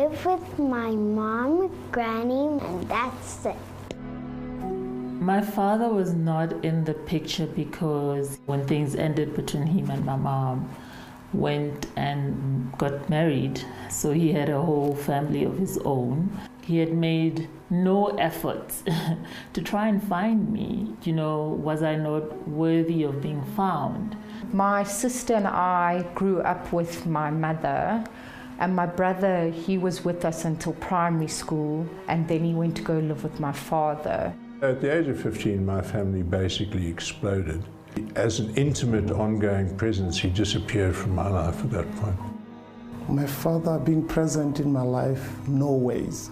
live with my mom, granny, and that's it. My father was not in the picture because when things ended between him and my mom, went and got married, so he had a whole family of his own. He had made no effort to try and find me. Was I not worthy of being found? My sister and I grew up with my mother, and my brother, he was with us until primary school, and then he went to go live with my father. At the age of 15, my family basically exploded. As an intimate, ongoing presence, he disappeared from my life at that point. My father being present in my life, no ways.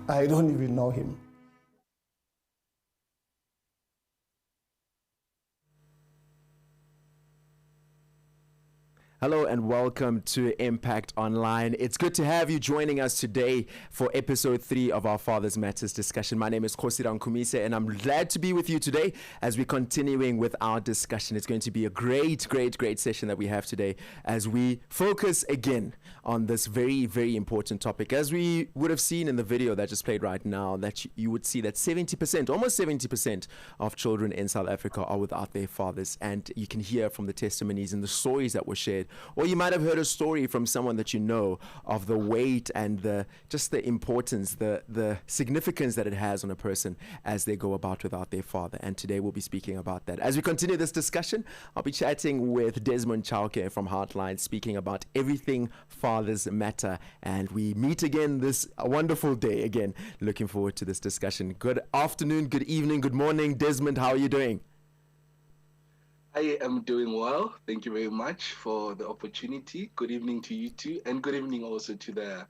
I don't even know him. Hello and welcome to Impact Online. It's good to have you joining us today for episode 3 of our Fathers Matters discussion. My name is Kgosi Rankhumise and I'm glad to be with you today as we're continuing with our discussion. It's going to be a great session that we have today as we focus again on this very, very important topic. As we would have seen in the video that just played right now, that you would see that 70%, almost 70% of children in South Africa are without their fathers. And you can hear from the testimonies and the stories that were shared. Or you might have heard a story from someone that you know of the weight and the importance, the significance that it has on a person as they go about without their father. And today we'll be speaking about that. As we continue this discussion, I'll be chatting with Desmond Chauke from Heartlines, speaking about everything fathers matter. And we meet again this wonderful day again. Looking forward to this discussion. Good afternoon, good evening, good morning. Desmond, how are you doing? I am doing well. Thank you very much for the opportunity. Good evening to you too, and good evening also to the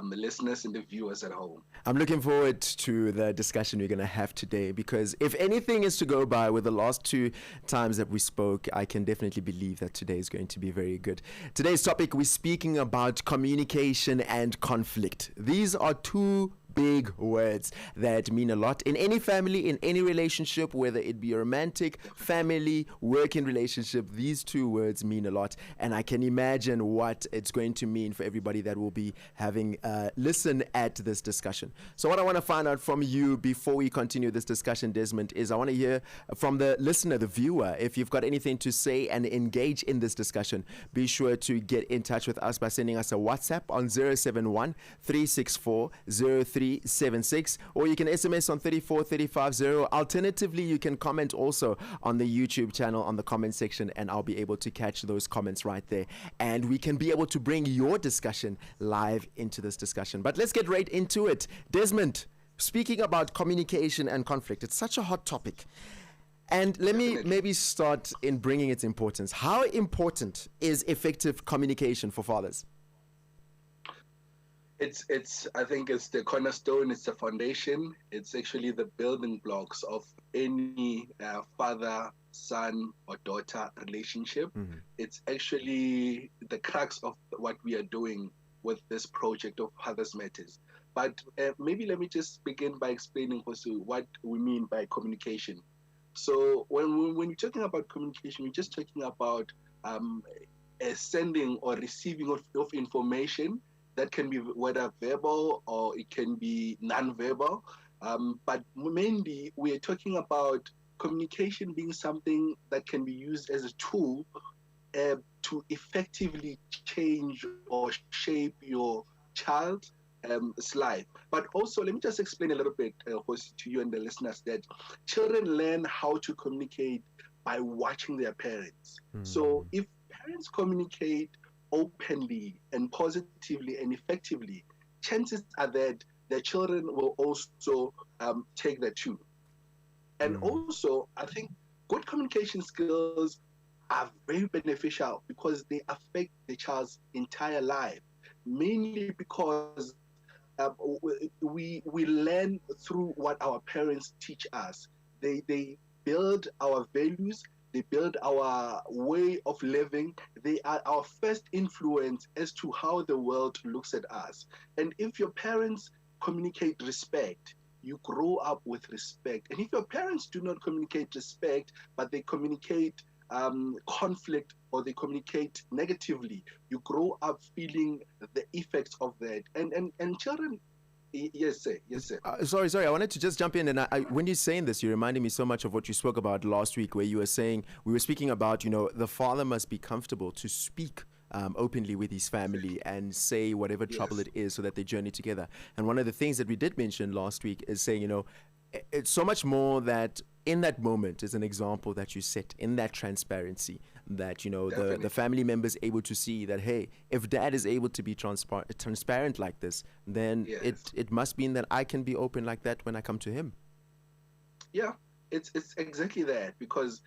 listeners and the viewers at home. I'm looking forward to the discussion we're going to have today because if anything is to go by with the last 2 times that we spoke, I can definitely believe that today is going to be very good. Today's topic, we're speaking about communication and conflict. These are 2 big words that mean a lot in any family, in any relationship, whether it be a romantic, family, working relationship. These 2 words mean a lot, and I can imagine what it's going to mean for everybody that will be having listen at this discussion. So what I want to find out from you before we continue this discussion, Desmond, is I want to hear from the listener, the viewer. If you've got anything to say and engage in this discussion, be sure to get in touch with us by sending us a WhatsApp on 071 364 0376, or you can SMS on 34350. Alternatively, you can comment also on the YouTube channel on the comment section, and I'll be able to catch those comments right there, and we can be able to bring your discussion live into this discussion. But let's get right into it. Desmond, speaking about communication and conflict, it's such a hot topic, and let me maybe start in bringing its importance. How important is effective communication for fathers? I think it's the cornerstone, it's the foundation, it's actually the building blocks of any father, son, or daughter relationship. Mm-hmm. It's actually the crux of what we are doing with this project of Fathers Matters. But maybe let me just begin by explaining also what we mean by communication. So when we're talking about communication, we're just talking about sending or receiving of information that can be whether verbal or it can be non-verbal. But mainly we are talking about communication being something that can be used as a tool to effectively change or shape your child's life. But also, let me just explain a little bit, Kgosi, to you and the listeners, that children learn how to communicate by watching their parents. Mm. So if parents communicate openly and positively and effectively, chances are that their children will also take that too. And also, I think good communication skills are very beneficial because they affect the child's entire life, mainly because we learn through what our parents teach us. They build our values, they build our way of living. They are our first influence as to how the world looks at us. And if your parents communicate respect, you grow up with respect. And if your parents do not communicate respect, but they communicate conflict or they communicate negatively, you grow up feeling the effects of that. And children, yes, sir. Yes, sir. Sorry. I wanted to just jump in, and when you're saying this, you're reminding me so much of what you spoke about last week, where you were saying we were speaking about, the father must be comfortable to speak openly with his family and say whatever trouble it is, so that they journey together. And one of the things that we did mention last week is saying, it's so much more that in that moment is an example that you set in that transparency, that the family members able to see that, hey, if dad is able to be transparent like this, then it must mean that I can be open like that when I come to him. Yeah, it's exactly that, because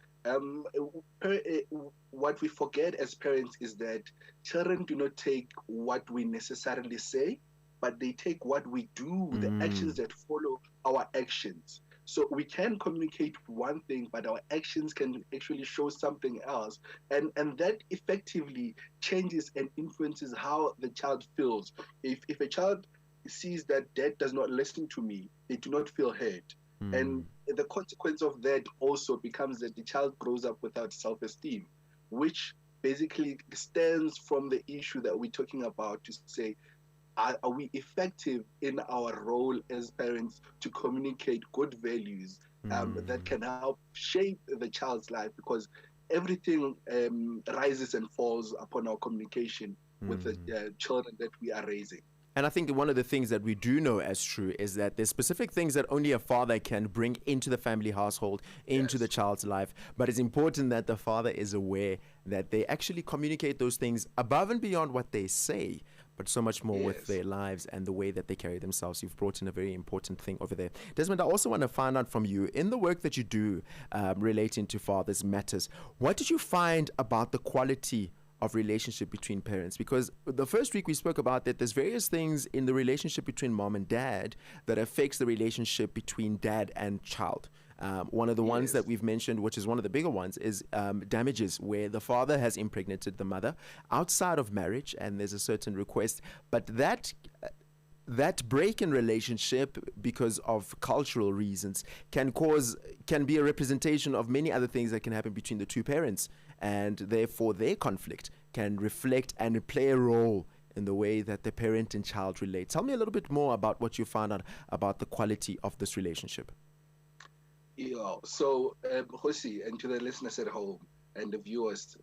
what we forget as parents is that children do not take what we necessarily say, but they take what we do, the actions that follow our actions. So we can communicate one thing, but our actions can actually show something else. And that effectively changes and influences how the child feels. If a child sees that dad does not listen to me, they do not feel heard. And the consequence of that also becomes that the child grows up without self-esteem, which basically stems from the issue that we're talking about, to say, are we effective in our role as parents to communicate good values that can help shape the child's life? Because everything rises and falls upon our communication with the children that we are raising. And I think one of the things that we do know as true is that there's specific things that only a father can bring into the family household, into the child's life. But it's important that the father is aware that they actually communicate those things above and beyond what they say, but so much more with their lives and the way that they carry themselves. You've brought in a very important thing over there. Desmond, I also want to find out from you, in the work that you do relating to fathers matters, what did you find about the quality of relationship between parents? Because the first week we spoke about that there's various things in the relationship between mom and dad that affects the relationship between dad and child. One of the ones that we've mentioned, which is one of the bigger ones, is damages, where the father has impregnated the mother outside of marriage and there's a certain request, but that break in relationship because of cultural reasons can be a representation of many other things that can happen between the two parents, and therefore their conflict can reflect and play a role in the way that the parent and child relate. Tell me a little bit more about what you found out about the quality of this relationship. Yeah, so Kgosi, and to the listeners at home and the viewers,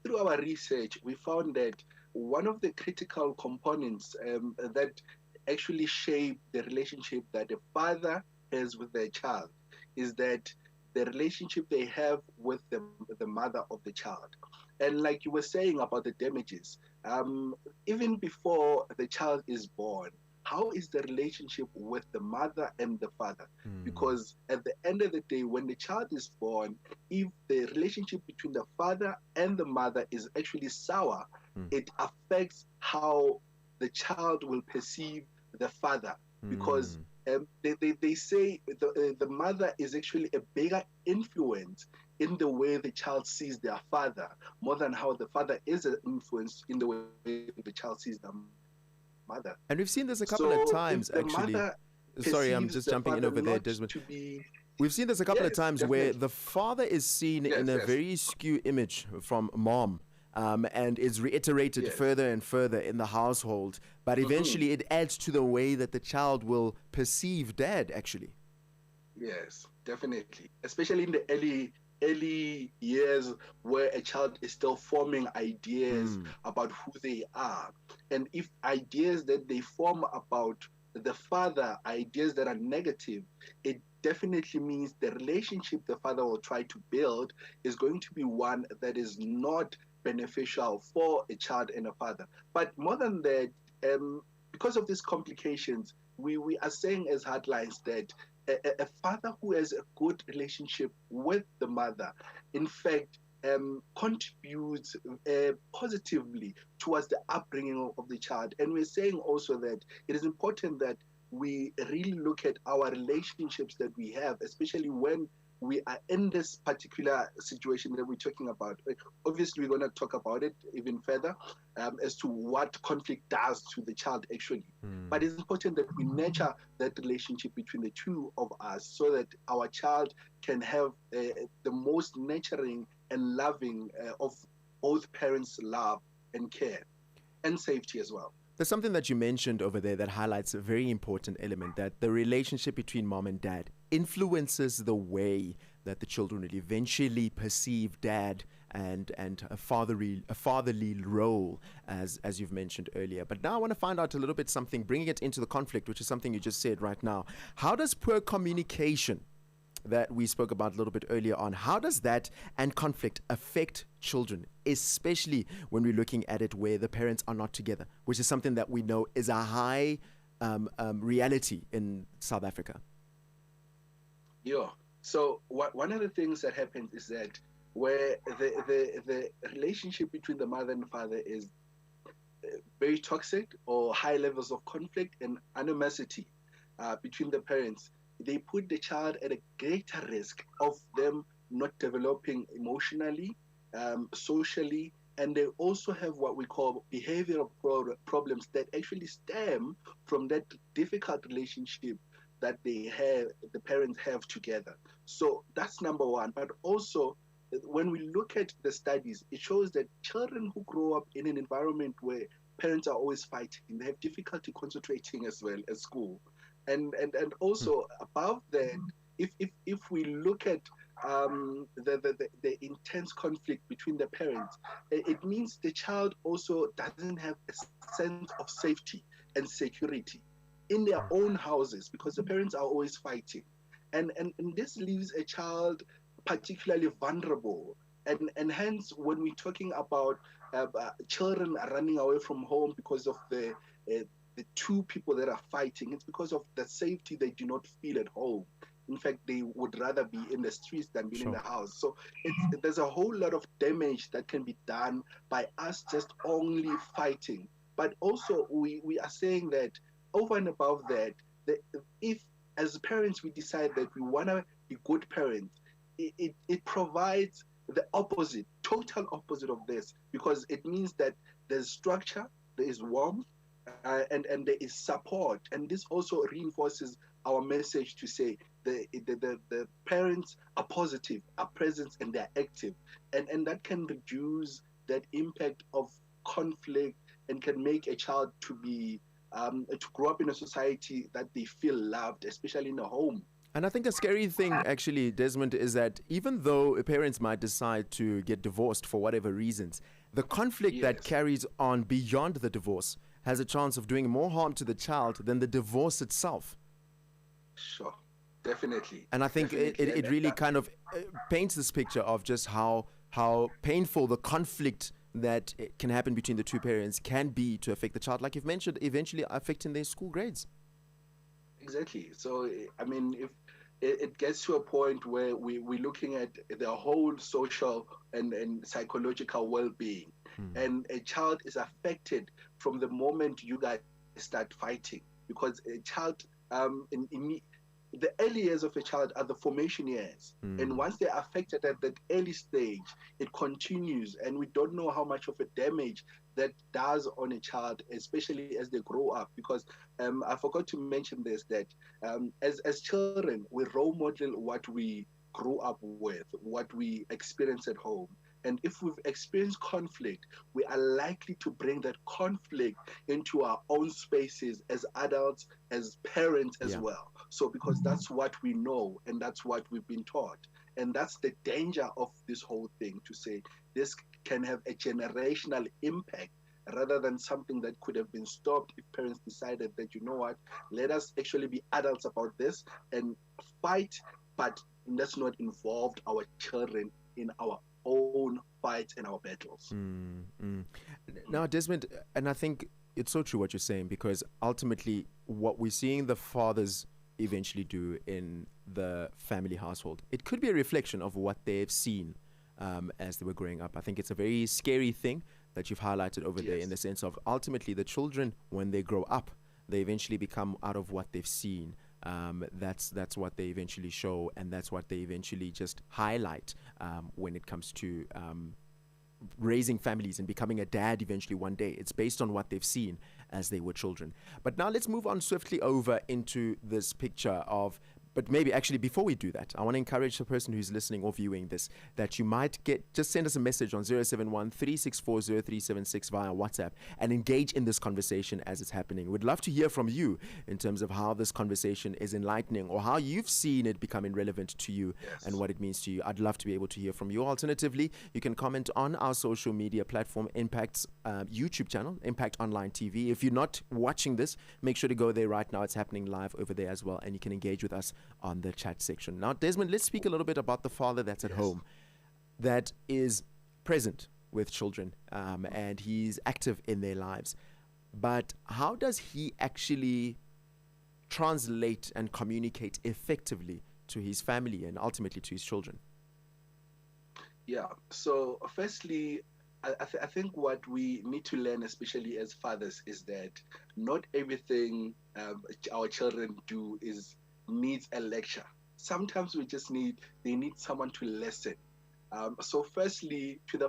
through our research, we found that one of the critical components that actually shape the relationship that a father has with their child is that the relationship they have with the mother of the child. And like you were saying about the damages, even before the child is born, how is the relationship with the mother and the father? Because at the end of the day, when the child is born, if the relationship between the father and the mother is actually sour, it affects how the child will perceive the father. Because they say the mother is actually a bigger influence in the way the child sees their father, more than how the father is an influence in the way the child sees them. Mother. And we've seen this a couple of times, actually. Sorry, I'm just jumping in over there, Desmond. We've seen this a couple of times where the father is seen in a very skewed image from mom, and is reiterated further and further in the household. But eventually it adds to the way that the child will perceive dad, actually. Yes, definitely. Especially in the early years, where a child is still forming ideas about who they are. And if ideas that they form about the father, ideas that are negative, it definitely means the relationship the father will try to build is going to be one that is not beneficial for a child and a father. But more than that, because of these complications, we are saying as Heartlines that a father who has a good relationship with the mother, in fact, contributes positively towards the upbringing of the child. And we're saying also that it is important that we really look at our relationships that we have, especially when we are in this particular situation that we're talking about. Obviously, we're going to talk about it even further as to what conflict does to the child actually. But it's important that we nurture that relationship between the two of us so that our child can have the most nurturing and loving of both parents' love and care and safety as well. There's something that you mentioned over there that highlights a very important element, that the relationship between mom and dad influences the way that the children will eventually perceive dad and a fatherly role, as you've mentioned earlier. But now I want to find out a little bit something, bringing it into the conflict, which is something you just said right now. How does poor communication that we spoke about a little bit earlier on, how does that and conflict affect children, especially when we're looking at it where the parents are not together, which is something that we know is a high reality in South Africa? Yeah. So one of the things that happens is that where the relationship between the mother and the father is very toxic, or high levels of conflict and animosity between the parents, they put the child at a greater risk of them not developing emotionally, socially, and they also have what we call behavioral problems that actually stem from that difficult relationship that the parents have together. So that's number one. But also, when we look at the studies, it shows that children who grow up in an environment where parents are always fighting, they have difficulty concentrating as well at school. And also above that, if we look at the intense conflict between the parents, it means the child also doesn't have a sense of safety and security in their own houses because the parents are always fighting. And this leaves a child particularly vulnerable. And hence, when we're talking about children running away from home because of the two people that are fighting, it's because of the safety they do not feel at home. In fact, they would rather be in the streets than be in the house. So there's a whole lot of damage that can be done by us just only fighting. But also, we are saying that over and above that, if as parents we decide that we want to be good parents, it provides the opposite, total opposite of this, because it means that there's structure, there is warmth, and there is support. And this also reinforces our message to say the parents are positive, are present, and they're active. And that can reduce that impact of conflict and can make a child to be to grow up in a society that they feel loved, especially in a home. And I think a scary thing, actually, Desmond, is that even though parents might decide to get divorced for whatever reasons, the conflict that carries on beyond the divorce has a chance of doing more harm to the child than the divorce itself. Sure, definitely. And I think it really kind of paints this picture of just how painful the conflict that can happen between the two parents can be to affect the child, like you've mentioned, eventually affecting their school grades. Exactly. So, I mean, if it gets to a point where we're looking at the whole social and psychological well-being, and a child is affected from the moment you guys start fighting, because a child, the early years of a child are the formation years. And once they're affected at that early stage, it continues, and we don't know how much of a damage that does on a child, especially as they grow up. Because I forgot to mention this, that as children, we role model what we grew up with, what we experience at home. And if we've experienced conflict, we are likely to bring that conflict into our own spaces as adults, as parents as well. So because that's what we know and that's what we've been taught. And that's the danger of this whole thing, to say this can have a generational impact rather than something that could have been stopped if parents decided that, you know what, let us actually be adults about this and fight, but let's not involve our children in our own fights and our battles. Now, Desmond, and I think it's so true what you're saying, because ultimately what we're seeing the fathers eventually do in the family household, it could be a reflection of what they've seen as they were growing up. I think it's a very scary thing that you've highlighted over there, in the sense of ultimately the children, when they grow up, they eventually become out of what they've seen. That's what they eventually show, and that's what they eventually just highlight when it comes to raising families and becoming a dad eventually one day. It's based on what they've seen as they were children. But now let's move on swiftly over into this picture of, but maybe actually before we do that, I want to encourage the person who's listening or viewing this that you might just send us a message on 071-364-0376 via WhatsApp and engage in this conversation as it's happening. We'd love to hear from you in terms of how this conversation is enlightening or how you've seen it becoming relevant to you and what it means to you. I'd love to be able to hear from you. Alternatively, you can comment on our social media platform, Impact's YouTube channel, Impact Online TV. If you're not watching this, make sure to go there right now. It's happening live over there as well, and you can engage with us on the chat section. Now, Desmond, let's speak a little bit about the father that's at home, that is present with children, and he's active in their lives. But how does he actually translate and communicate effectively to his family and ultimately to his children? Yeah, so firstly, I think what we need to learn, especially as fathers, is that not everything our children do needs a lecture. Sometimes they need someone to listen. So firstly, to the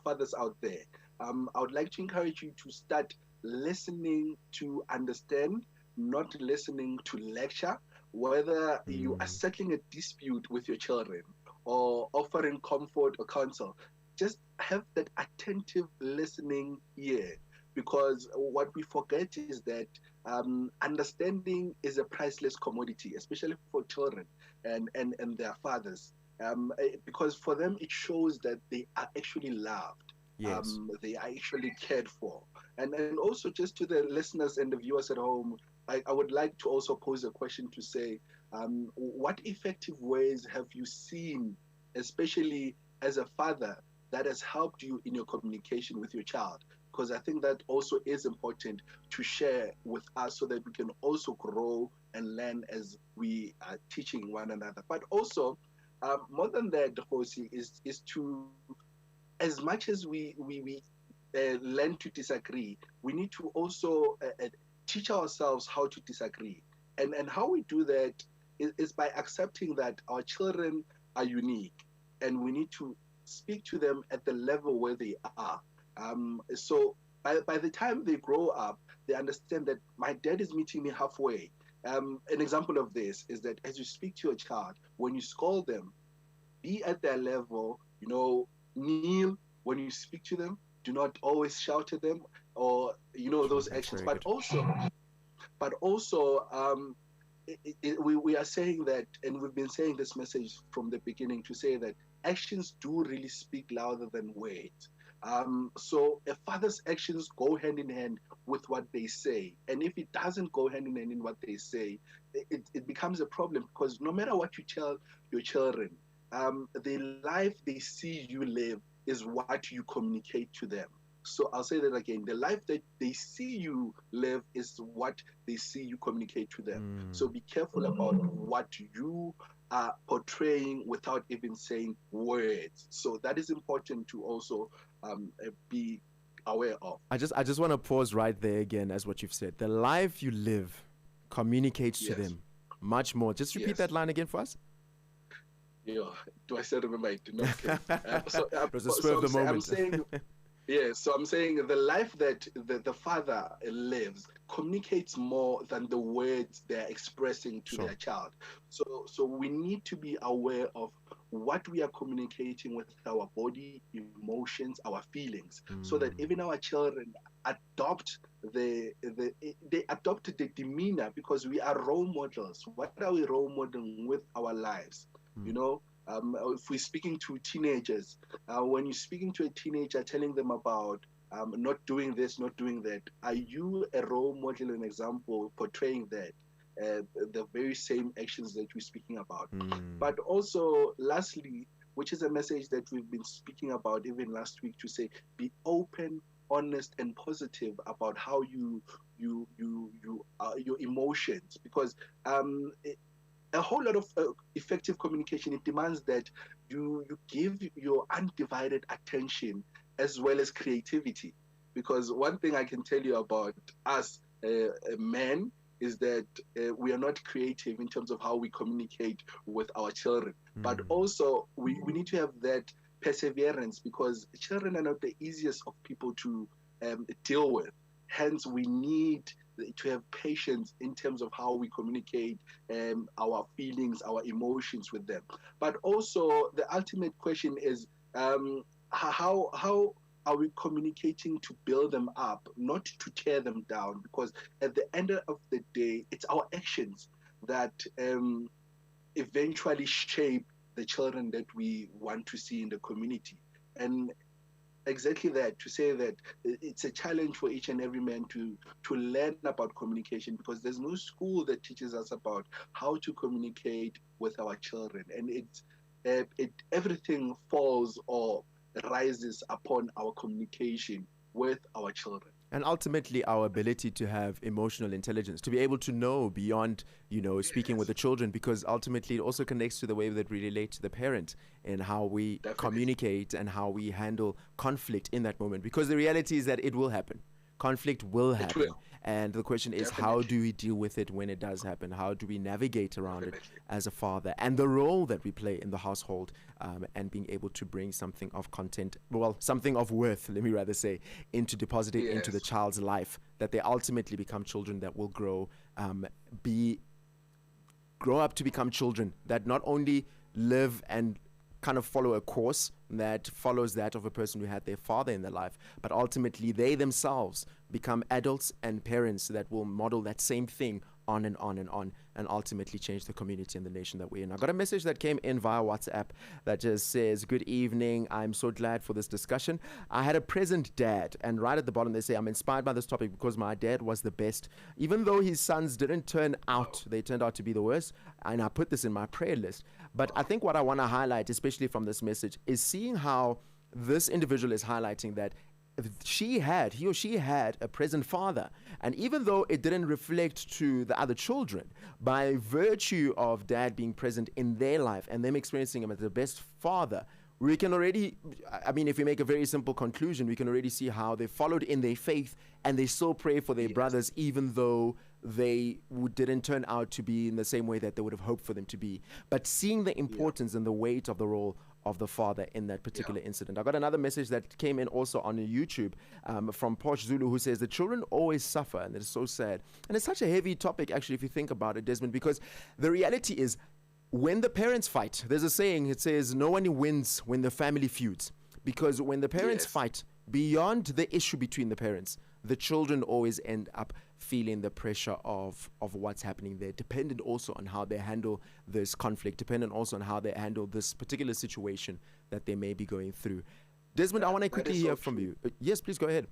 fathers out there, I would like to encourage you to start listening to understand, not listening to lecture. Whether you are settling a dispute with your children or offering comfort or counsel, just have that attentive listening ear, because what we forget is that understanding is a priceless commodity, especially for children and their fathers, because for them it shows that they are actually loved. Yes. They are actually cared for. And also, just to the listeners and the viewers at home, I would like to also pose a question to say, what effective ways have you seen, especially as a father, that has helped you in your communication with your child? Because I think that also is important to share with us so that we can also grow and learn as we are teaching one another. But also, more than that, Kgosi, is to, as much as we learn to disagree, we need to also teach ourselves how to disagree. And how we do that is by accepting that our children are unique, and we need to speak to them at the level where they are. So by the time they grow up, they understand that my dad is meeting me halfway. An example of this is that as you speak to your child, when you scold them, be at their level, kneel when you speak to them. Do not always shout at them, or, those actions. But also, we are saying that, and we've been saying this message from the beginning, to say that actions do really speak louder than words. So a father's actions go hand in hand with what they say. And if it doesn't go hand in hand in what they say, it becomes a problem, because no matter what you tell your children, the life they see you live is what you communicate to them. So I'll say that again. The life that they see you live is what they see you communicate to them. So be careful about what you are portraying without even saying words. So that is important to also be aware of. I just want to pause right there again as what you've said. The life you live communicates to them much more. Just repeat that line again for us. Yeah, do I still remember it? No, okay. It was a spur of the moment. So I'm saying the life that the father lives communicates more than the words they're expressing to their child. So we need to be aware of what we are communicating with our body, emotions, our feelings, so that even our children adopt they adopt the demeanor, because we are role models. What are we role modeling with our lives? If we're speaking to teenagers, when you're speaking to a teenager, telling them about not doing this, not doing that, are you a role model, an example, portraying that, the very same actions that we're speaking about? But also, lastly, which is a message that we've been speaking about even last week, to say, be open, honest, and positive about how your emotions, because a whole lot of effective communication, it demands that you give your undivided attention as well as creativity. Because one thing I can tell you about us men is that we are not creative in terms of how we communicate with our children. But also, we need to have that perseverance, because children are not the easiest of people to deal with. Hence, we need to have patience in terms of how we communicate our feelings, our emotions with them. But also, the ultimate question is how are we communicating to build them up, not to tear them down? Because at the end of the day, it's our actions that eventually shape the children that we want to see in the community. And exactly that, to say that it's a challenge for each and every man to learn about communication, because there's no school that teaches us about how to communicate with our children. And everything falls or rises upon our communication with our children. And ultimately, our ability to have emotional intelligence, to be able to know beyond, speaking with the children, because ultimately it also connects to the way that we relate to the parent and how we communicate and how we handle conflict in that moment. Because the reality is that it will happen. Conflict will happen. And the question is, how do we deal with it when it does happen? How do we navigate around it as a father? And the role that we play in the household, and being able to bring something of content, something of worth, let me rather say, depositing into the child's life, that they ultimately become children that will grow up to become children that not only live and kind of follow a course that follows that of a person who had their father in their life, but ultimately they themselves become adults and parents that will model that same thing on and on and on, and ultimately change the community and the nation that we're in. I got a message that came in via WhatsApp that just says, "Good evening. I'm so glad for this discussion. I had a present dad," and right at the bottom they say, "I'm inspired by this topic because my dad was the best. Even though his sons didn't turn out, they turned out to be the worst, and I put this in my prayer list." But I think what I want to highlight, especially from this message, is seeing how this individual is highlighting that he or she had a present father, and even though it didn't reflect to the other children, by virtue of dad being present in their life and them experiencing him as the best father, we can already, if we make a very simple conclusion, we can already see how they followed in their faith and they still pray for their brothers, even though they didn't turn out to be in the same way that they would have hoped for them to be. But seeing the importance and the weight of the role of the father in that particular incident. I got another message that came in also on YouTube from Posh Zulu, who says the children always suffer, and it is so sad. And it's such a heavy topic, actually, if you think about it, Desmond, because the reality is when the parents fight, there's a saying, it says no one wins when the family feuds. Because when the parents fight, beyond the issue between the parents, the children always end up feeling the pressure of what's happening there, dependent also on how they handle this conflict, dependent also on how they handle this particular situation that they may be going through. Desmond, I want to quickly hear from you. Yes, please go ahead.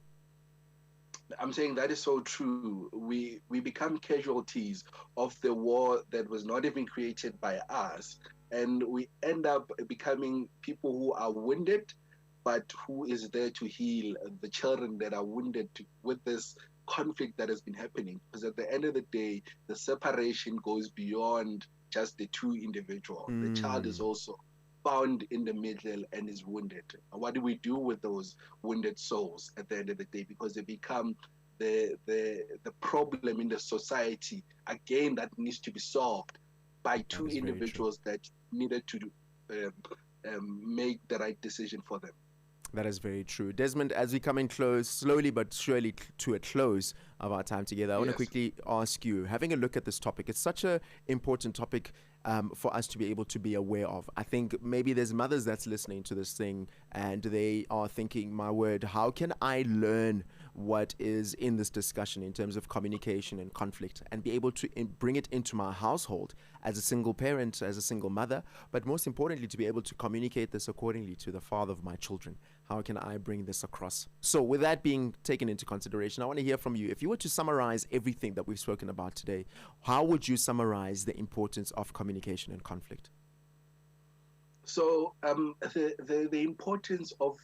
I'm saying that is so true. We become casualties of the war that was not even created by us, and we end up becoming people who are wounded, but who is there to heal the children that are wounded with this conflict that has been happening? Because at the end of the day, the separation goes beyond just the two individuals. The child is also found in the middle and is wounded. What do we do with those wounded souls at the end of the day? Because they become the problem in the society, again, that needs to be solved by two individuals that needed to make the right decision for them. That is very true. Desmond, as we come in close, slowly but surely to a close of our time together, I want to quickly ask you, having a look at this topic, it's such an important topic for us to be able to be aware of. I think maybe there's mothers that's listening to this thing and they are thinking, my word, how can I learn what is in this discussion in terms of communication and conflict and be able to bring it into my household as a single parent, as a single mother, but most importantly, to be able to communicate this accordingly to the father of my children. How can I bring this across? So with that being taken into consideration, I want to hear from you. If you were to summarize everything that we've spoken about today, how would you summarize the importance of communication and conflict? So the importance of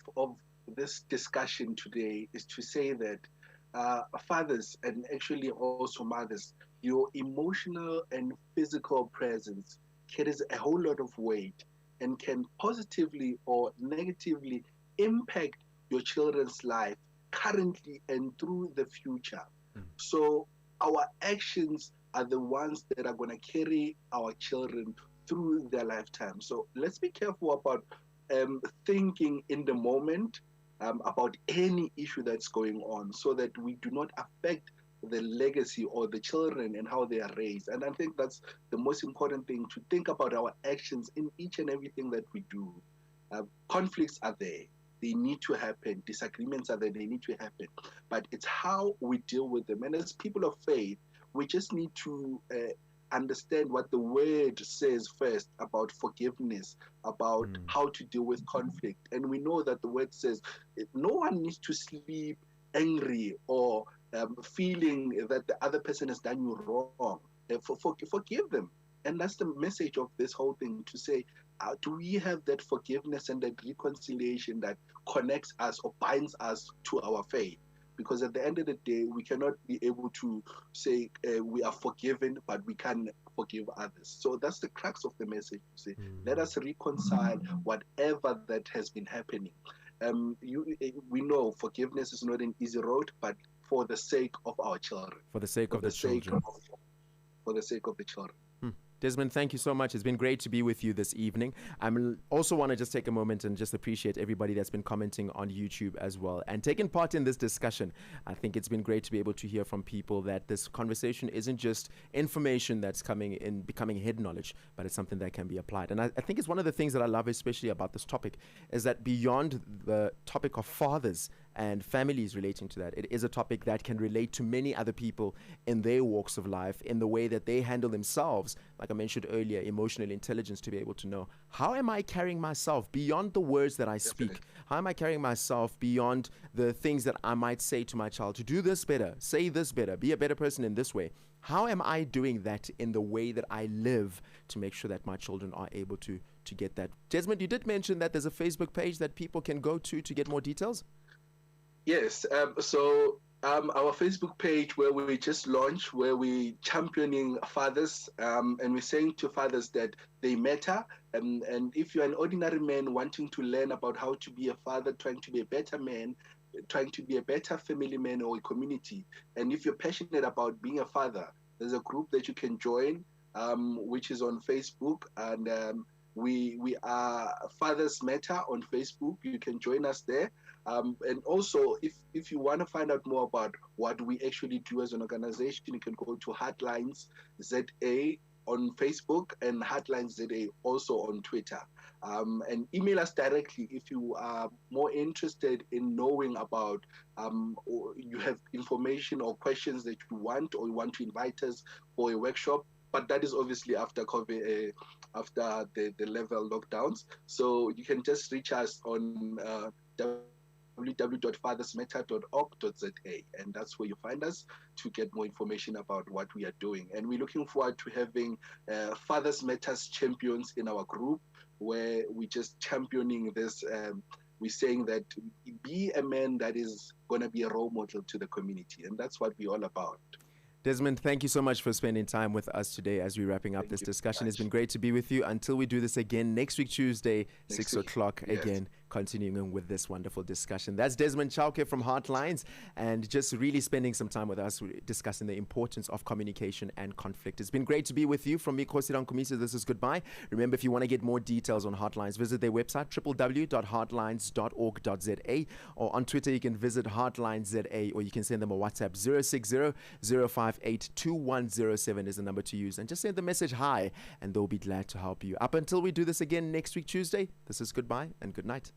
this discussion today is to say that fathers, and actually also mothers, your emotional and physical presence carries a whole lot of weight and can positively or negatively impact your children's life currently and through the future. So our actions are the ones that are going to carry our children through their lifetime. So let's be careful about thinking in the moment about any issue that's going on, so that we do not affect the legacy or the children and how they are raised. And I think that's the most important thing, to think about our actions in each and everything that we do. Conflicts are there. They need to happen. Disagreements are there. They need to happen. But it's how we deal with them. And as people of faith, we just need to understand what the word says first about forgiveness, about how to deal with conflict. And we know that the word says no one needs to sleep angry or feeling that the other person has done you wrong. Forgive them. And that's the message of this whole thing, to say, do we have that forgiveness and that reconciliation that connects us or binds us to our faith? Because at the end of the day, we cannot be able to say we are forgiven, but we can't forgive others. So that's the crux of the message. To say, let us reconcile whatever that has been happening. We know forgiveness is not an easy road, but for the sake of our children. For the sake of the children. For the sake of the children. Desmond, thank you so much. It's been great to be with you this evening. I also want to just take a moment and just appreciate everybody that's been commenting on YouTube as well and taking part in this discussion. I think it's been great to be able to hear from people that this conversation isn't just information that's coming in, becoming head knowledge, but it's something that can be applied. And I think it's one of the things that I love especially about this topic, is that beyond the topic of fathers and families relating to that, it is a topic that can relate to many other people in their walks of life, in the way that they handle themselves. Like I mentioned earlier, emotional intelligence, to be able to know, how am I carrying myself beyond the words that I speak? How am I carrying myself beyond the things that I might say to my child, to do this better, say this better, be a better person in this way? How am I doing that in the way that I live to make sure that my children are able to get that? Desmond, you did mention that there's a Facebook page that people can go to get more details? Yes, so our Facebook page, where we just launched, where we championing fathers, and we're saying to fathers that they matter. And if you're an ordinary man wanting to learn about how to be a father, trying to be a better man, trying to be a better family man or a community, and if you're passionate about being a father, there's a group that you can join, which is on Facebook, and we are Fathers Matter on Facebook. You can join us there. And also, if you want to find out more about what we actually do as an organization, you can go to Heartlines ZA on Facebook and Heartlines ZA also on Twitter. And email us directly if you are more interested in knowing about, or you have information or questions that you want, or you want to invite us for a workshop. But that is obviously after COVID, after the level lockdowns. So you can just reach us on www.fathersmatter.org.za, and that's where you find us to get more information about what we are doing. And we're looking forward to having Fathers Matters champions in our group, where we're just championing this. We're saying that be a man that is going to be a role model to the community, and that's what we're all about. Desmond, thank you so much for spending time with us today as we're wrapping up this discussion. It's been great to be with you. Until we do this again next week, Tuesday, 6 o'clock again, continuing with this wonderful discussion. That's Desmond Chauke from Heartlines, and just really spending some time with us discussing the importance of communication and conflict. It's been great to be with you. From me, Kgosi Rankhumise, this is goodbye. Remember, if you want to get more details on Heartlines, visit their website, www.heartlines.org.za, or on Twitter, you can visit HeartlinesZA, or you can send them a WhatsApp. 060-058-2107 is the number to use, and just send the message hi, and they'll be glad to help you. Up until we do this again next week, Tuesday, this is goodbye and good night.